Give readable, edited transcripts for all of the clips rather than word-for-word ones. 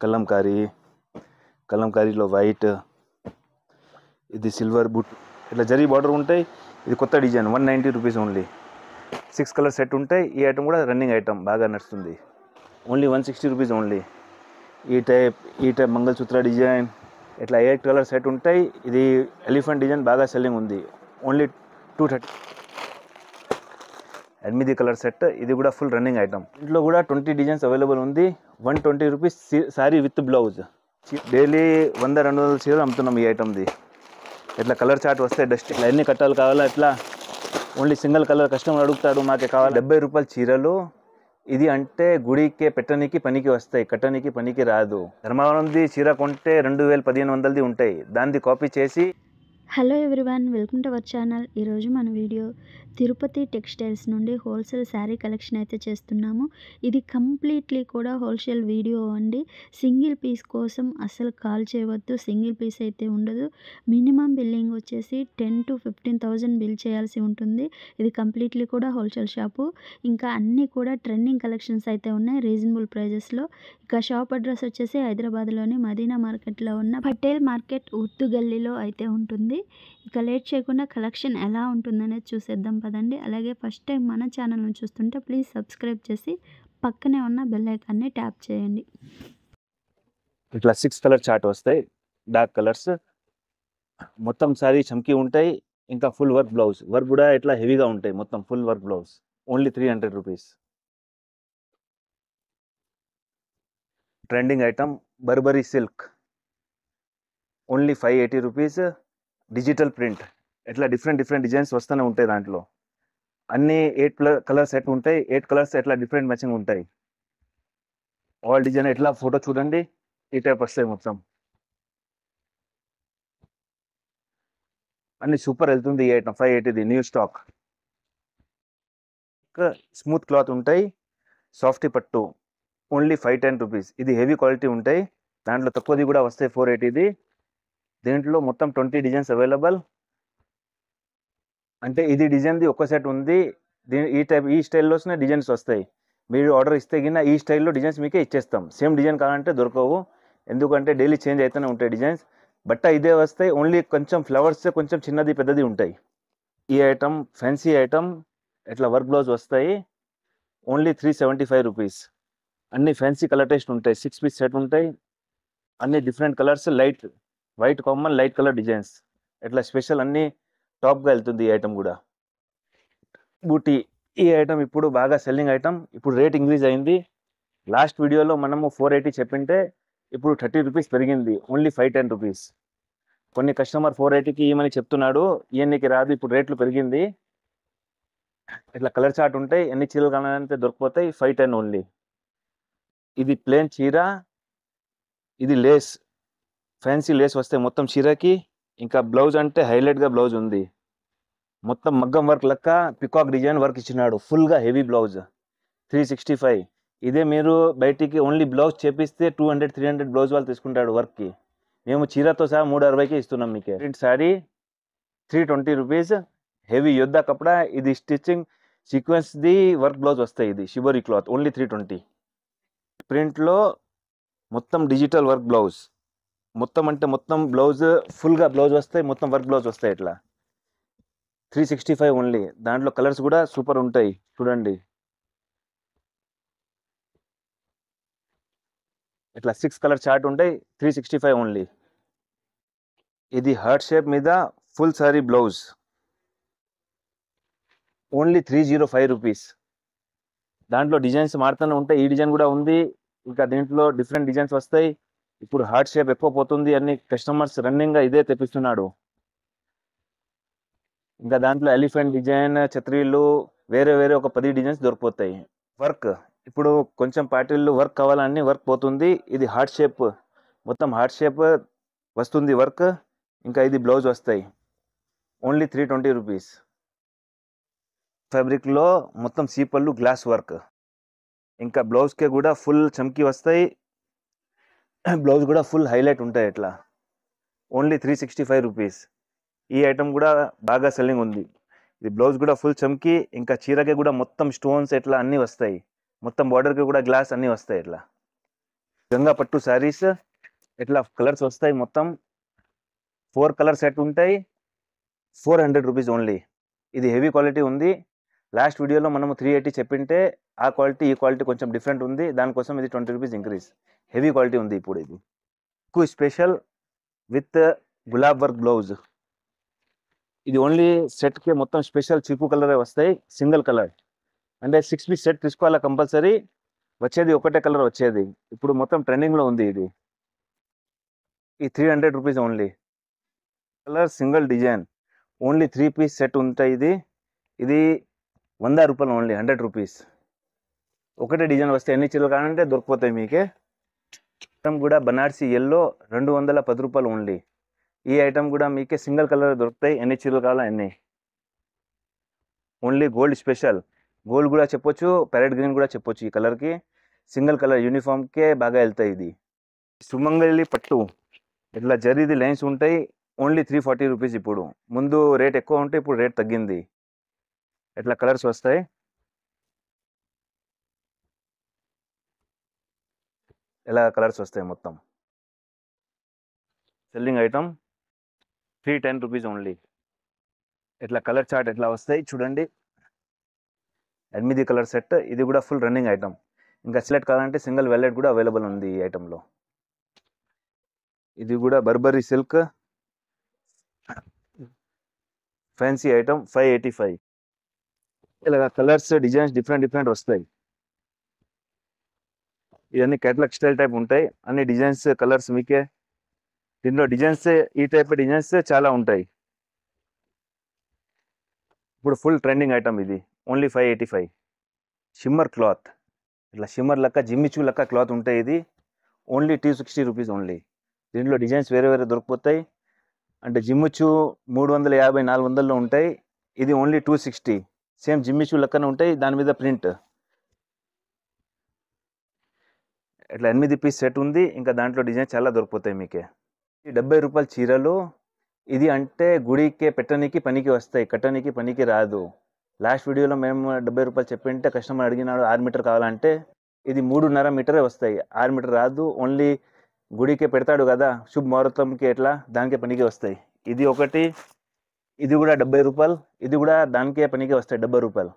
Kalamkari, కలంకారీలో white, ఇది silver boot, ఇట్లా zari border ఉంటాయి. ఇది కొత్త design, 190 rupees only. 6 colour set ఉంటాయి. ఈ ఐటమ్ కూడా రన్నింగ్ ఐటమ్, బాగా నడుస్తుంది. Only 160 rupees only. ఈ టైప్ మంగళసూత్ర డిజైన్, ఇట్లా 8 కలర్ సెట్ ఉంటాయి. ఇది ఎలిఫెంట్ డిజైన్ బాగా సెల్లింగ్ ఉంది. ఓన్లీ 230. 8 కలర్ సెట్, ఇది కూడా ఫుల్ రన్నింగ్ ఐటమ్. ఇంట్లో కూడా 20 డిజైన్స్ అవైలబుల్ ఉంది. 120 rupees sorry with blouse. Daily 100-200 చీరలు అమ్ముతున్నాం ఈ ఐటమ్ది. ఇట్లా కలర్ చార్ట్ వస్తే డస్ట్, ఇట్లా ఎన్ని కట్టాలు కావాలా, ఇట్లా ఓన్లీ సింగిల్ కలర్ కస్టమర్ అడుగుతాడు, మాకే కావాలి. 70 రూపాయల చీరలు. ఇది అంటే గుడికే పెట్టడానికి పనికి వస్తాయి, కట్టడానికి పనికి రాదు. ధర్మవరంది చీర కొంటే 2000-1500ది ఉంటాయి. దాన్ని కాపీ చేసి. Hello everyone, welcome to our channel. ఈరోజు మన వీడియో తిరుపతి టెక్స్టైల్స్ నుండి హోల్సేల్ శారీ కలెక్షన్ అయితే చేస్తున్నాము. ఇది కంప్లీట్లీ కూడా హోల్సేల్ వీడియో అండి. సింగిల్ పీస్ కోసం అస్సలు కాల్ చేయవద్దు, సింగిల్ పీస్ అయితే ఉండదు. మినిమం బిల్లింగ్ వచ్చేసి 10,000 to 15,000 బిల్ చేయాల్సి ఉంటుంది. ఇది కంప్లీట్లీ కూడా హోల్సేల్ షాపు. ఇంకా అన్నీ కూడా ట్రెండింగ్ కలెక్షన్స్ అయితే ఉన్నాయి రీజనబుల్ ప్రైజెస్లో. ఇక షాప్ అడ్రస్ వచ్చేసి హైదరాబాద్లోని మదీనా మార్కెట్లో ఉన్న పటేల్ మార్కెట్ ఉర్దూ గల్లీలో అయితే ఉంటుంది. ఇక లేట్ చేయకుండా కలెక్షన్ ఎలా ఉంటుందనేది చూసేద్దాం పదండి. అలాగే ఫస్ట్ టైం మన ఛానల్ని చూస్తుంటే ప్లీజ్ సబ్స్క్రైబ్ చేసి పక్కనే ఉన్న బెల్ ఐకాన్ని ట్యాప్ చేయండి. ఇట్లా 6 కలర్ చార్ట్ వస్తాయి, డార్క్ కలర్స్. మొత్తం సారీ చమ్కీ ఉంటాయి. ఇంకా ఫుల్ వర్క్ బ్లౌజ్, వర్క్ కూడా ఇట్లా హెవీగా ఉంటాయి. మొత్తం full work blouse. Only 300 rupees. Trending item Burberry silk, only 580 rupees. Digital print, ఇట్లా డిఫరెంట్ డిజైన్స్ వస్తూనే ఉంటాయి. దాంట్లో అన్ని 8 కలర్ సెట్ ఉంటాయి. 8 కలర్స్ ఎట్లా డిఫరెంట్ మ్యాచింగ్ ఉంటాయి. ఆల్ డిజైన్ ఎట్లా ఫోటో చూడండి, ఈ టైప్ వస్తాయి. మొత్తం అన్ని సూపర్ వెళ్తుంది ఈ ఐటమ్. 580ది న్యూ స్టాక్. స్మూత్ క్లాత్ ఉంటాయి, సాఫ్టీ పట్టు, ఓన్లీ 510 రూపీస్. ఇది హెవీ క్వాలిటీ ఉంటాయి. దాంట్లో తక్కువది కూడా వస్తాయి 480ది. దీంట్లో మొత్తం 20 డిజైన్స్ అవైలబుల్. అంటే ఇది డిజైన్ది ఒక్క సెట్ ఉంది. ఈ స్టైల్లోనే డిజైన్స్ వస్తాయి. మీరు ఆర్డర్ ఇస్తే గిన ఈ స్టైల్లో డిజైన్స్ మీకే ఇచ్చేస్తాం. సేమ్ డిజైన్ కావాలంటే దొరకవు, ఎందుకంటే డైలీ చేంజ్ అవుతూనే ఉంటాయి డిజైన్స్. బట్ట ఇదే వస్తాయి. ఓన్లీ కొంచెం ఫ్లవర్స్ కొంచెం చిన్నది పెద్దది ఉంటాయి. ఈ ఐటమ్ ఫ్యాన్సీ ఐటమ్, ఇట్లా వర్క్ బ్లౌజ్ వస్తాయి. Only 375 rupees. అన్ని ఫ్యాన్సీ కలర్ టేస్ట్ ఉంటాయి. 6 పీస్ సెట్ ఉంటాయి. అన్ని different colours, light white common, light colour designs. ఇట్లా స్పెషల్ అన్ని టాప్గా వెళ్తుంది ఈ ఐటమ్ కూడా. బూటీ, ఈ ఐటమ్ ఇప్పుడు బాగా సెల్లింగ్ ఐటమ్. ఇప్పుడు రేట్ ఇంక్రీజ్ అయింది. లాస్ట్ వీడియోలో మనము 480 చెప్పింటే ఇప్పుడు 30 రూపీస్ పెరిగింది. Only 510 rupees. కొన్ని కస్టమర్ 480కి ఇవ్వమని చెప్తున్నాడు, ఈయనకి రాదు, ఇప్పుడు రేట్లు పెరిగింది. ఇట్లా కలర్ చార్ట్ ఉంటాయి. ఎన్ని చీరలు కావాలంటే దొరికిపోతాయి. 510 ఓన్లీ. ఇది ప్లేన్ చీర, ఇది లేస్, ఫ్యాన్సీ లేస్ వస్తాయి మొత్తం చీరకి. ఇంకా బ్లౌజ్ అంటే హైలైట్గా బ్లౌజ్ ఉంది. మొత్తం మగ్గం వర్క్ లెక్క పికాక్ డిజైన్ వర్క్ ఇచ్చినాడు. ఫుల్గా హెవీ బ్లౌజ్ 365. ఇదే మీరు బయటికి ఓన్లీ బ్లౌజ్ చేపిస్తే 200-300 బ్లౌజ్ వాళ్ళు తీసుకుంటాడు వర్క్కి. మేము చీరతో సహా 360కి ఇస్తున్నాం మీకే. Print sari 320 rupees. హెవీ యోద్ధా కపడా. ఇది స్టిచ్చింగ్ సీక్వెన్స్ది వర్క్ బ్లౌజ్ వస్తాయి. ఇది షిబోరి క్లాత్, ఓన్లీ 320. ప్రింట్లో మొత్తం డిజిటల్ వర్క్ బ్లౌజ్. మొత్తం అంటే మొత్తం బ్లౌజ్ ఫుల్గా బ్లౌజ్ వస్తాయి. మొత్తం వర్క్ బ్లౌజ్ వస్తాయి. ఇట్లా 365 ఓన్లీ. దాంట్లో కలర్స్ కూడా సూపర్ ఉంటాయి చూడండి. ఇట్లా 6 కలర్ చార్ట్ ఉంటాయి. 365 ఓన్లీ. ఇది హార్ట్ షేప్ మీద full sorry blouse, only 305 rupees. దాంట్లో డిజైన్స్ మారుతూనే ఉంటాయి. ఈ డిజైన్ కూడా ఉంది. ఇంకా దీంట్లో డిఫరెంట్ డిజైన్స్ వస్తాయి. ఇప్పుడు హార్ట్ షేప్ ఎక్కువ పోతుంది, అన్ని కస్టమర్స్ రన్నింగ్గా ఇదే తెప్పిస్తున్నాడు. ఇంకా దాంట్లో ఎలిఫెంట్ డిజైన్, ఛత్రీలు, వేరే ఒక 10 డిజైన్స్ దొరికిపోతాయి. వర్క్ ఇప్పుడు కొంచెం పార్టీలు వర్క్ కావాలని వర్క్ పోతుంది. ఇది హార్ట్ షేప్, మొత్తం హార్ట్ షేప్ వస్తుంది వర్క్. ఇంకా ఇది బ్లౌజ్ వస్తాయి. Only 320 rupees. ఫ్యాబ్రిక్లో మొత్తం సీపళ్ళు గ్లాస్ వర్క్. ఇంకా బ్లౌజ్కే కూడా ఫుల్ చమ్కీ వస్తాయి. బ్లౌజ్ కూడా ఫుల్ హైలైట్ ఉంటాయి. ఇట్లా ఓన్లీ 365 రూపీస్. ఈ ఐటమ్ కూడా బాగా సెల్లింగ్ ఉంది. ఇది బ్లౌజ్ కూడా ఫుల్ చమ్కీ. ఇంకా చీరకి కూడా మొత్తం స్టోన్స్ ఇట్లా అన్నీ వస్తాయి. మొత్తం బార్డర్కి కూడా గ్లాస్ అన్నీ వస్తాయి. ఇట్లా గంగా పట్టు శారీస్ ఇట్లా కలర్స్ వస్తాయి. మొత్తం 4 కలర్ సెట్ ఉంటాయి. 400 రూపీస్ ఓన్లీ. ఇది హెవీ క్వాలిటీ ఉంది. లాస్ట్ వీడియోలో మనము 380 చెప్పింటే ఆ క్వాలిటీ ఈ క్వాలిటీ కొంచెం డిఫరెంట్ ఉంది. దానికోసం ఇది 20 రూపీస్ ఇంక్రీజ్. హెవీ క్వాలిటీ ఉంది ఇప్పుడు ఇది. ఎక్కువ special with gulab work blouse. ఇది ఓన్లీ సెట్కే మొత్తం స్పెషల్ చిక్కు కలరే వస్తాయి. సింగిల్ కలర్ అంటే 6 పీస్ సెట్ తీసుకోవాలా కంపల్సరీ. వచ్చేది ఒకటే కలర్ వచ్చేది. ఇప్పుడు మొత్తం ట్రెండింగ్లో ఉంది ఇది. ఈ 300 rupees only. Colour single design only 3 piece set ఉంటాయి. ఇది 100 రూపాయలు ఓన్లీ. 100 రూపీస్. ఒకటే డిజైన్ వస్తే ఎన్ని చీరలు కావాలంటే దొరికిపోతాయి మీకే. ఐటమ్ కూడా బనార్సీ ఎల్లో 210 రూపాయలు ఓన్లీ. ఈ ఐటమ్ కూడా మీకే సింగిల్ కలర్ దొరుకుతాయి. ఎన్ని చీరలు కావాలా ఎన్ని. Only gold special. గోల్డ్ కూడా చెప్పొచ్చు, ప్యారెట్ గ్రీన్ కూడా చెప్పొచ్చు. ఈ కలర్కి సింగిల్ కలర్ యూనిఫామ్కే బాగా వెళ్తాయి. ఇది సుమంగళి పట్టు. ఇట్లా జరీది లైన్స్ ఉంటాయి. Only 340 rupees. ఇప్పుడు ముందు రేట్ ఎక్కువ ఉంటే ఇప్పుడు రేట్ తగ్గింది. ఇట్లా కలర్స్ వస్తాయి. ఇలా కలర్స్ వస్తాయి మొత్తం. Selling item 310 rupees only. ఇట్లా కలర్ చార్ట్ ఎట్లా వస్తాయి చూడండి. 8 కలర్ సెట్. ఇది కూడా ఫుల్ రన్నింగ్ ఐటమ్. ఇంకా సెలెక్ట్ కావాలంటే సింగిల్ వెల్లెట్ కూడా అవైలబుల్ ఉంది ఈ ఐటెంలో. ఇది కూడా బర్బరీ సిల్క్ ఫ్యాన్సీ ఐటమ్ 585. ఇలాగ కలర్స్ డిజైన్స్ డిఫరెంట్ వస్తాయి. ఇవన్నీ కేటలాగ్ స్టైల్ టైప్ ఉంటాయి. అన్ని డిజైన్స్ కలర్స్ మీకే. దీంట్లో డిజైన్స్ ఈ టైప్ డిజైన్స్ చాలా ఉంటాయి. ఇప్పుడు ఫుల్ ట్రెండింగ్ ఐటమ్ ఇది. ఓన్లీ 585. Shimmer cloth. ఇట్లా షిమ్మర్ లెక్క జిమ్మిచూ లెక్క క్లాత్ ఉంటాయి. ఇది ఓన్లీ 260 రూపీస్ ఓన్లీ. దీంట్లో డిజైన్స్ వేరే దొరికిపోతాయి. అంటే జిమ్మిచూ 350 400లో ఉంటాయి. ఇది ఓన్లీ 260. సేమ్ జిమ్మిచూ లెక్కనే ఉంటాయి. దాని మీద ప్రింట్. ఇట్లా 8 పీస్ సెట్ ఉంది. ఇంకా దాంట్లో డిజైన్ చాలా దొరికిపోతాయి మీకే. ఈ 70 రూపాయల చీరలు. ఇది అంటే గుడికే పెట్టనీకి పనికి వస్తాయి, కట్టనీకి పనికి రాదు. లాస్ట్ వీడియోలో మేము 70 రూపాయలు చెప్పింటే కస్టమర్ అడిగినాడు 6 మీటర్ కావాలంటే ఇది 3.5 మీటరే వస్తాయి. 6 మీటర్ రాదు. ఓన్లీ గుడికే పెడతాడు కదా శుభ ముహూర్తంకి, ఎట్లా దానికే పనికి వస్తాయి. ఇది ఒకటి. ఇది కూడా 70 రూపాయలు. ఇది కూడా దానికే పనికి వస్తాయి 70 రూపాయలు.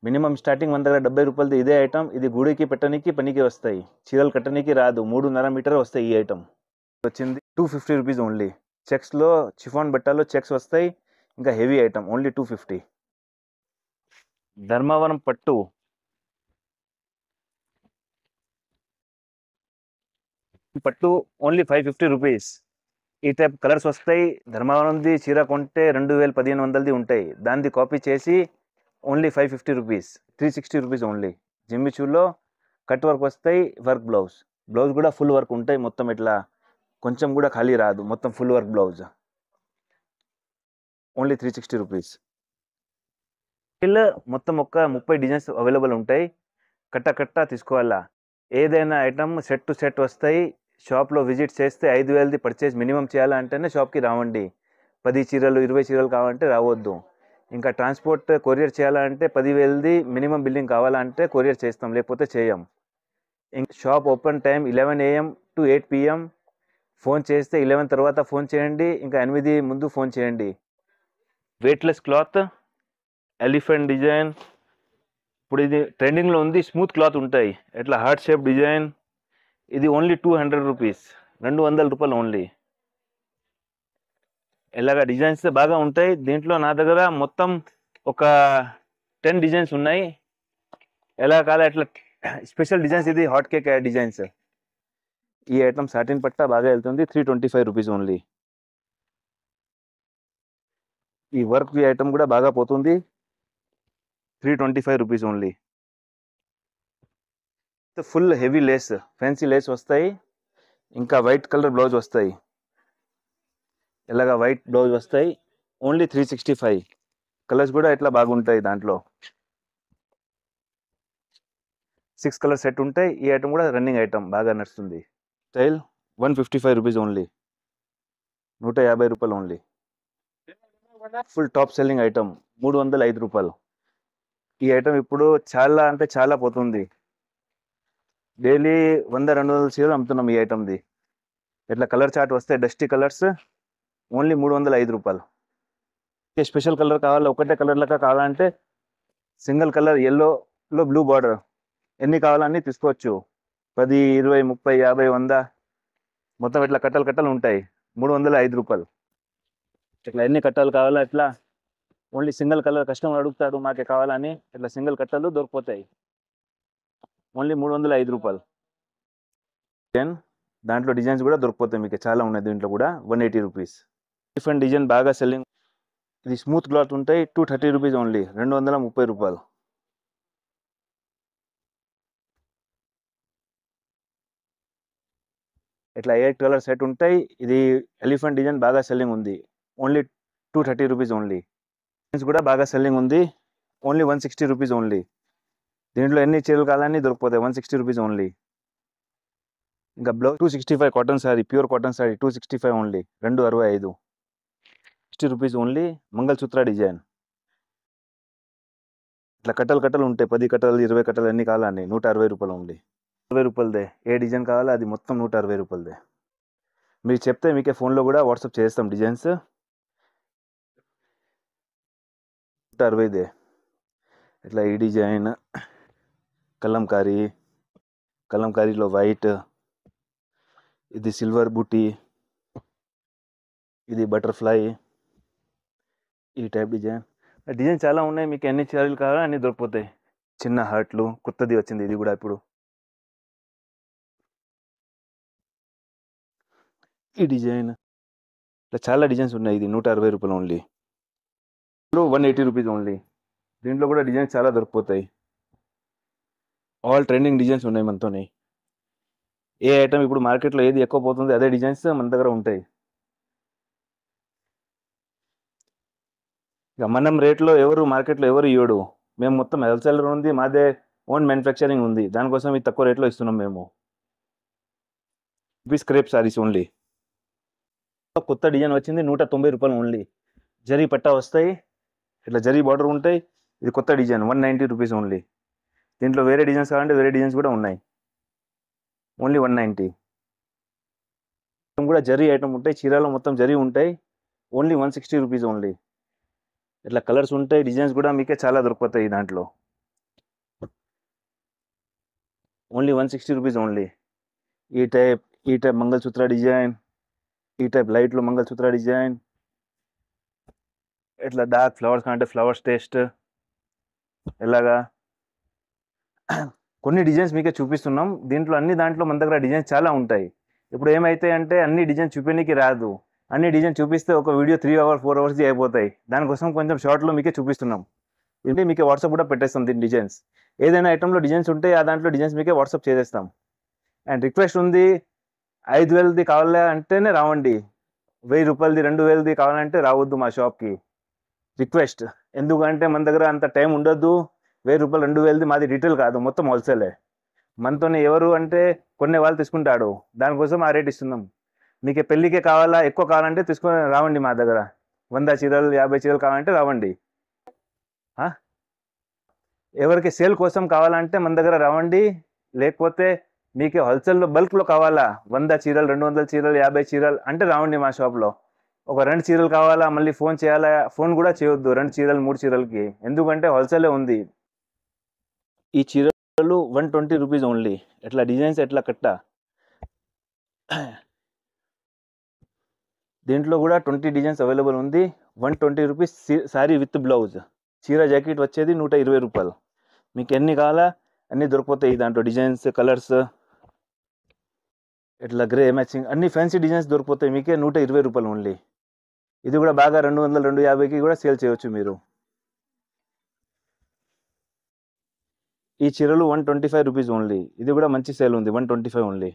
మినిమం స్టార్టింగ్ మన దగ్గర 70 రూపాయలది ఇదే ఐటమ్. ఇది గుడికి పెట్టనీకి పనికి వస్తాయి, చీరలు కట్టనీకి రాదు. 3.5 మీటరే వస్తాయి ఈ ఐటమ్. వచ్చింది 250 రూపీస్ ఓన్లీ. చెక్స్లో చిఫాన్ బట్టాలో చెక్స్ వస్తాయి. ఇంకా హెవీ ఐటమ్ ఓన్లీ 250. ధర్మవరం పట్టు. పట్టు ఓన్లీ 550 రూపీస్. ఈ టైప్ కలర్స్ వస్తాయి. ధర్మవరంది చీర కొంటే 2000-1500ది ఉంటాయి. దాన్ని కాపీ చేసి ఓన్లీ 550 రూపీస్. 360 rupees only. జిమ్మిచూలో కట్ వర్క్ వస్తాయి. వర్క్ బ్లౌజ్ కూడా ఫుల్ వర్క్ ఉంటాయి. మొత్తం ఇట్లా కొంచెం కూడా ఖాళీ రాదు. మొత్తం full work blouse. Only 360 rupees. ఇలా మొత్తం ఒక 30 డిజైన్స్ అవైలబుల్ ఉంటాయి. కట్ట తీసుకోవాలా. ఏదైనా ఐటమ్ సెట్ టు సెట్ వస్తాయి. షాప్లో విజిట్ చేస్తే 5000ది పర్చేజ్ మినిమం చేయాలంటేనే షాప్కి రావండి. 10 చీరలు 20 చీరలు కావాలంటే రావద్దు. ఇంకా ట్రాన్స్పోర్ట్ కొరియర్ చేయాలంటే 10,000ది మినిమం బిల్లింగ్ కావాలంటే కొరియర్ చేస్తాం, లేకపోతే చేయం. ఇంకా shop open time 11 AM to 8 PM. Phone చేస్తే 11 తర్వాత ఫోన్ చేయండి. ఇంకా 8 ముందు ఫోన్ చేయండి. Weightless cloth elephant design. ఇప్పుడు ఇది ట్రెండింగ్లో ఉంది. స్మూత్ క్లాత్ ఉంటాయి. ఇట్లా హార్ట్ షేప్ డిజైన్. ఇది ఓన్లీ 200 రూపీస్. 200 రూపాయలు ఓన్లీ. ఇలాగ డిజైన్స్ బాగా ఉంటాయి. దీంట్లో నా దగ్గర మొత్తం ఒక 10 డిజైన్స్ ఉన్నాయి. ఎలా కాదా ఇట్లా స్పెషల్ డిజైన్స్. ఇది హాట్ కేక్ డిజైన్స్. ఈ ఐటమ్ సాటిన్ పట్టా బాగా వెళ్తుంది. 325 రూపీస్ ఓన్లీ. ఈ వర్క్ ఈ ఐటమ్ కూడా బాగా పోతుంది. 325 rupees only. Full heavy lace, fancy lace వస్తాయి. ఇంకా వైట్ కలర్ బ్లౌజ్ వస్తాయి. ఇలాగా వైట్ బ్లౌజ్ వస్తాయి. ఓన్లీ 365. కలర్స్ కూడా ఇట్లా బాగుంటాయి. దాంట్లో 6 కలర్ సెట్ ఉంటాయి. ఈ ఐటమ్ కూడా రన్నింగ్ ఐటమ్ బాగా నడుస్తుంది. Style 155 rupees only. 150 రూపాయలు only. Full top selling item 305 రూపాయలు. ఈ ఐటమ్ ఇప్పుడు చాలా అంటే చాలా పోతుంది. డైలీ 100-200 చీరలు అమ్ముతున్నాం ఈ ఐటమ్ది. ఇట్లా కలర్ చార్ట్ వస్తాయి, డస్టీ కలర్స్, ఓన్లీ 305 రూపాయలు. స్పెషల్ కలర్ కావాలి, ఒకటే కలర్ లెక్క కావాలంటే సింగిల్ కలర్ ఎల్లోలో బ్లూ బార్డర్ ఎన్ని కావాలన్నీ తీసుకోవచ్చు. 10, 20, 30, 50, 100 మొత్తం ఇట్లా కట్టలు ఉంటాయి. 305 రూపాయలు. ఇట్లా ఎన్ని కట్టలు కావాలా ఇట్లా ఓన్లీ సింగిల్ కలర్ కస్టమర్ అడుగుతాడు మాకే కావాలని, ఇట్లా సింగిల్ కట్టలు దొరికిపోతాయి. ఓన్లీ 305 రూపాయలు. దాంట్లో డిజైన్స్ కూడా దొరికిపోతాయి మీకు, చాలా ఉన్నాయి దీంట్లో కూడా. 180 రూపీస్. డిఫరెంట్ డిజైన్ బాగా సెల్లింగ్. ఇది స్మూత్ క్లాత్ ఉంటాయి, 230 రూపీస్ ఓన్లీ, 230 రూపాయలు. ఇట్లా 8 కలర్ సెట్ ఉంటాయి. ఇది ఎలిఫెంట్ డిజైన్ బాగా సెల్లింగ్ ఉంది, ఓన్లీ 230 రూపీస్ ఓన్లీ. డిజైన్స్ కూడా బాగా సెల్లింగ్ ఉంది, ఓన్లీ 160 రూపీస్ ఓన్లీ. దీంట్లో ఎన్ని చీరలు కావాలని దొరికిపోతాయి, 160 రూపీస్ ఓన్లీ. ఇంకా blouse 265 cotton sorry, pure cotton sorry 265 only, 265, 60 rupees only. Mangalsutra design ఇట్లా కట్టలు ఉంటాయి, 10 కట్టలు 20 కట్టలు ఎన్ని కావాలని, 160 రూపాయలు ఓన్లీ. 20 రూపాయలదే. ఏ డిజైన్ కావాలో అది మొత్తం 160 రూపాయలదే. మీరు చెప్తే మీకే ఫోన్లో కూడా వాట్సాప్ చేస్తాం డిజైన్స్. 160దే. ఇట్లా ఈ డిజైన్ కలంకారీలో వైట్, ఇది సిల్వర్ బూటీ, ఇది బటర్ఫ్లై, ఈ టైప్ డిజైన్ చాలా ఉన్నాయి. మీకు ఎన్ని చీరలు కావాలో అన్ని దొరికిపోతాయి. చిన్న హార్ట్లు కొత్తది వచ్చింది ఇది కూడా ఇప్పుడు. ఈ డిజైన్ ఇట్లా చాలా డిజైన్స్ ఉన్నాయి. ఇది 160 రూపాయలు ఓన్లీ, 180 రూపీస్ ఓన్లీ. దీంట్లో కూడా డిజైన్స్ చాలా దొరికిపోతాయి. ఆల్ ట్రెండింగ్ డిజైన్స్ ఉన్నాయి మనతోని. ఏ ఐటమ్ ఇప్పుడు మార్కెట్లో ఏది ఎక్కువ పోతుంది అదే డిజైన్స్ మన దగ్గర ఉంటాయి. ఇక మనం రేట్లో మార్కెట్లో ఎవరు ఇవ్వడు. మేము మొత్తం హోల్సేలర్ ఉంది, మాదే ఓన్ మ్యానుఫ్యాక్చరింగ్ ఉంది, దానికోసం ఇది తక్కువ రేట్లో ఇస్తున్నాం మేము. స్క్రేప్ సారీస్ ఓన్లీ. కొత్త డిజైన్ వచ్చింది, 190 రూపాయలు ఓన్లీ. జరీ పట్టా వస్తాయి, ఇట్లా జరీ బార్డర్ ఉంటాయి. ఇది కొత్త డిజైన్, 190 రూపీస్ ఓన్లీ. దీంట్లో వేరే డిజైన్స్ కావాలంటే వేరే డిజైన్స్ కూడా ఉన్నాయి, ఓన్లీ 190. కూడా జరీ ఐటమ్ ఉంటాయి, చీరలో మొత్తం జరీ ఉంటాయి, ఓన్లీ 160 రూపీస్ ఓన్లీ. ఇట్లా కలర్స్ ఉంటాయి, డిజైన్స్ కూడా మీకే చాలా దొరికిపోతాయి దాంట్లో, ఓన్లీ 160 రూపీస్ ఓన్లీ. ఈ టైప్ మంగళసూత్ర డిజైన్, ఈ టైప్ లైట్లో మంగళసూత్ర డిజైన్, ఇట్లా డార్క్ ఫ్లవర్స్ అంటే ఫ్లవర్స్ టేస్ట్ ఎలాగా కొన్ని డిజైన్స్ మీకే చూపిస్తున్నాం. దాంట్లో మన దగ్గర డిజైన్స్ చాలా ఉంటాయి. ఇప్పుడు ఏమైతే అంటే అన్ని డిజైన్ చూపించడానికి రాదు. అన్ని డిజైన్ చూపిస్తే ఒక వీడియో 3 hours 4 hours అయిపోతాయి. దానికోసం కొంచెం షార్ట్లో మీకే చూపిస్తున్నాం. ఇది మీకే వాట్సాప్ కూడా పెట్టేస్తాం. దీని డిజైన్స్ ఏదైనా ఐటెంలో డిజైన్స్ ఉంటే ఆ దాంట్లో డిజైన్స్ మీకే వాట్సాప్ చేసేస్తాం. అండ్ రిక్వెస్ట్ ఉంది, 5,000ది కావాలి అంటేనే రావండి, 1000 రూపాయలది 2,000ది కావాలంటే రావద్దు మా షాప్కి. రిక్వెస్ట్, ఎందుకంటే మన దగ్గర అంత టైం ఉండొద్దు. 1000 రూపాయలు 2,000ది మాది రిటైల్ కాదు, మొత్తం హోల్సేలే. మనతోనే ఎవరు అంటే కొన్ని వాళ్ళు తీసుకుంటాడు, దానికోసం ఆ రేట్ ఇస్తున్నాం. మీకు పెళ్ళికే కావాలా, ఎక్కువ కావాలంటే తీసుకొని రావండి మా దగ్గర. 100 చీరలు 50 చీరలు కావాలంటే రావండి. ఎవరికి సేల్ కోసం కావాలంటే మన దగ్గర రావండి. లేకపోతే మీకు హోల్సేల్లో బల్క్లో కావాలా, 100 చీరలు 200 చీరలు 50 చీరలు అంటే రావండి మా షాప్లో. ఒక 2 చీరలు కావాలా, మళ్ళీ ఫోన్ చేయాలా, ఫోన్ కూడా చేయొద్దు 2 చీరలు 3 చీరలకి, ఎందుకంటే హోల్సేలే ఉంది. ఈ చీరలు 120 రూపీస్ ఓన్లీ. ఎట్లా డిజైన్స్ ఎట్లా కట్ట, దీంట్లో కూడా 20 డిజైన్స్ అవైలబుల్ ఉంది. 120 రూపీస్ సారీ విత్ బ్లౌజ్. చీర జాకెట్ వచ్చేది 120 రూపాయలు. మీకు ఎన్ని కావాలా అన్నీ దొరికిపోతాయి దాంట్లో. డిజైన్స్ కలర్స్ ఇట్లా గ్రే మ్యాచింగ్ అన్ని ఫ్యాన్సీ డిజైన్స్ దొరికిపోతాయి మీకే 120 రూపాయలు ఓన్లీ. ఇది కూడా బాగా 200 250కి కూడా సేల్ చేయవచ్చు మీరు. ఈ చీరలు 125 రూపీస్ ఓన్లీ. ఇది కూడా మంచి సేల్ ఉంది, 125 ఓన్లీ.